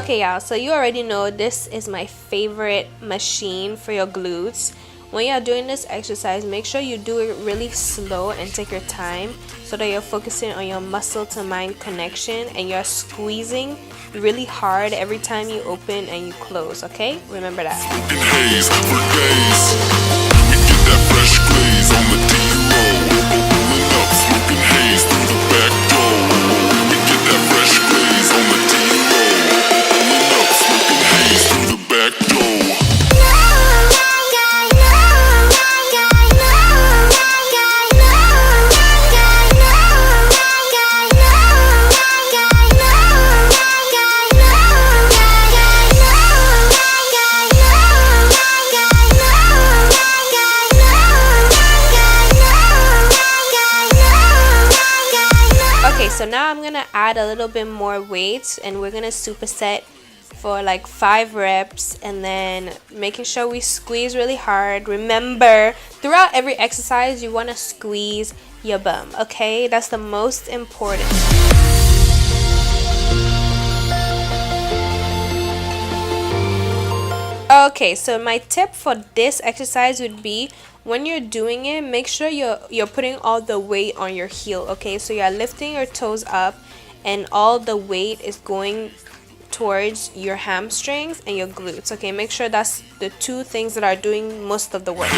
Okay, y'all, so you already know this is my favorite machine for your glutes. When you're doing this exercise, make sure you do it really slow and take your time so that you're focusing on your muscle to mind connection and you're squeezing really hard every time you open and you close, okay? Remember that. So now I'm gonna add a little bit more weight and we're gonna superset for like 5 reps, and then making sure we squeeze really hard. Remember, throughout every exercise you want to squeeze your bum, okay? That's the most important. Okay, so my tip for this exercise would be, when you're doing it, make sure you're putting all the weight on your heel, okay? So you're lifting your toes up and all the weight is going towards your hamstrings and your glutes, okay? Make sure that's the 2 things that are doing most of the work.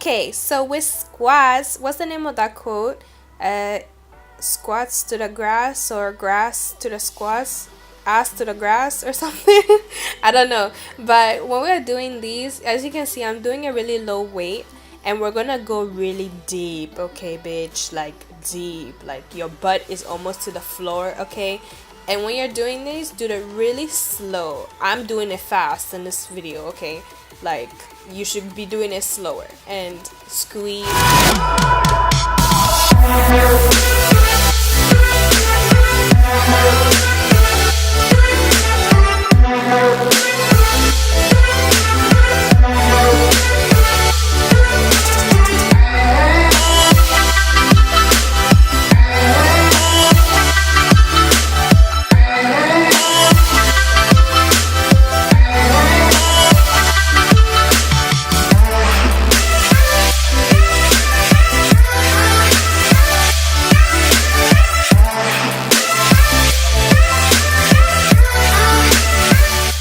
Okay, so with squats, what's the name of that quote? Squats to the grass, or grass to the squats, ass to the grass, or something. I don't know. But when we're doing these, as you can see, I'm doing a really low weight, and we're gonna go really deep, okay, bitch? Like deep, like your butt is almost to the floor, okay? And when you're doing these, do it really slow. I'm doing it fast in this video, okay? Like, you should be doing it slower. And squeeze.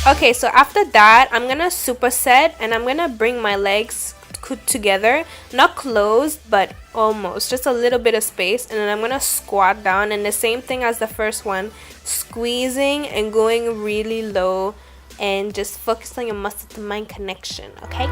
Okay, so after that, I'm gonna superset, and I'm gonna bring my legs together, not closed, but almost, just a little bit of space, and then I'm gonna squat down, and the same thing as the first one, squeezing and going really low, and just focus on your muscle to mind connection, okay?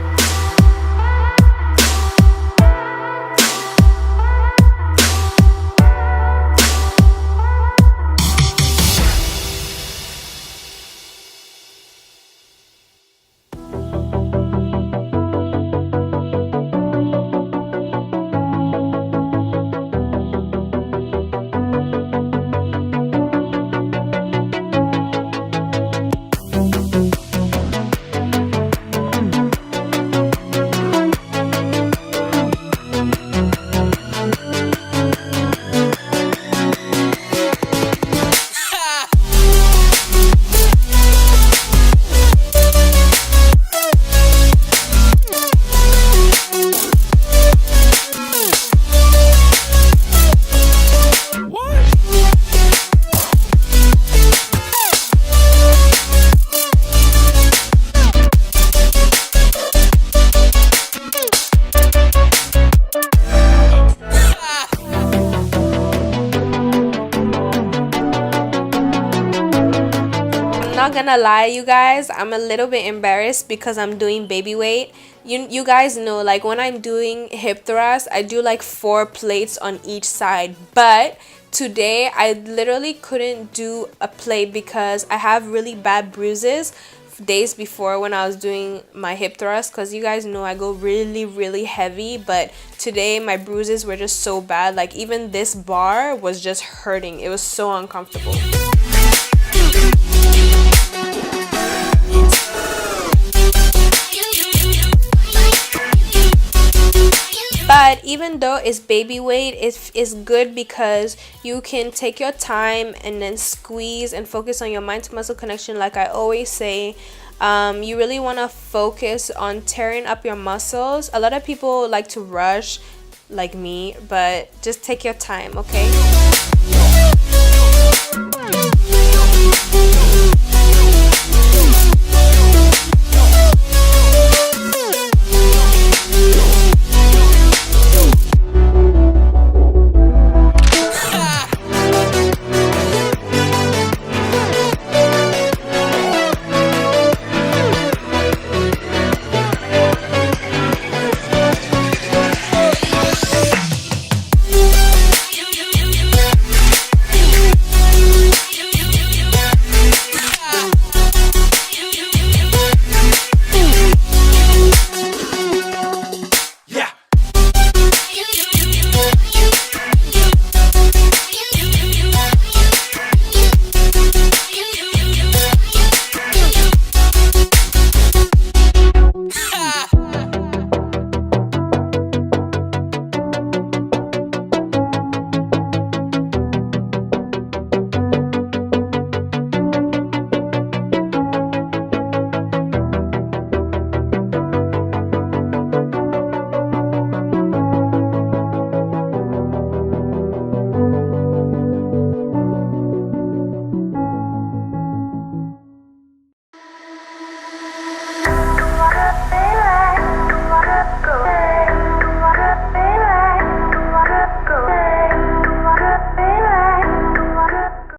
Not gonna lie, you guys, I'm a little bit embarrassed because I'm doing baby weight. You guys know, like, when I'm doing hip thrust, I do like 4 plates on each side, but today I literally couldn't do a plate because I have really bad bruises days before when I was doing my hip thrust, because you guys know I go really heavy, but today my bruises were just so bad. Like, even this bar was just hurting. It was so uncomfortable. But even though it's baby weight, it's good because you can take your time and then squeeze and focus on your mind to muscle connection. Like I always say, you really want to focus on tearing up your muscles. A lot of people like to rush, like me, but just take your time, okay?